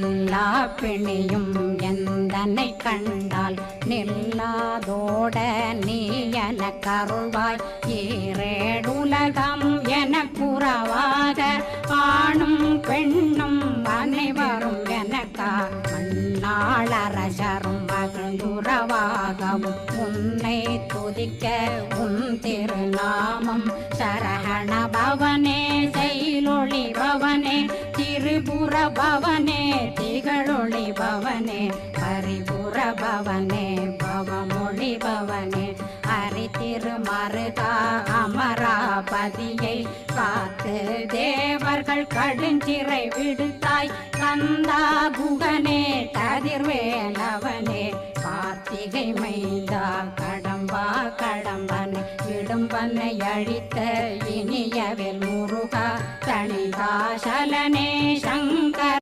எல்லா பிணியும் எந்தனை கண்டால் நில்லாதோட நீ எனக்கருள்வாய். ஈரேடுலகம் எனக்குறவாக ஆணும் பெண்ணும் அனைவரும் எனக்கா மண்ணாளரசரும் மகிழ்ந்துறவாகவும் உன்னை துதிக்க உன் திருநாமம். சரகண பவனே செயலொளி பவனே திரிபுர பவனே திகழொளி பவனே பரிபுர பவனே பவமொழி பவனே ஹரி திருமருகா அமராபதியை காத்து தேவர்கள் கடுஞ்சிறை விடுத்தாய். கந்தா குகனே கதிர்வேலவனே கார்த்திகை மைந்தா கடம்பா கடம்பனை இடும்பனை அழித்த இனியவேல் முருகா தணிகாசலனே சங்கர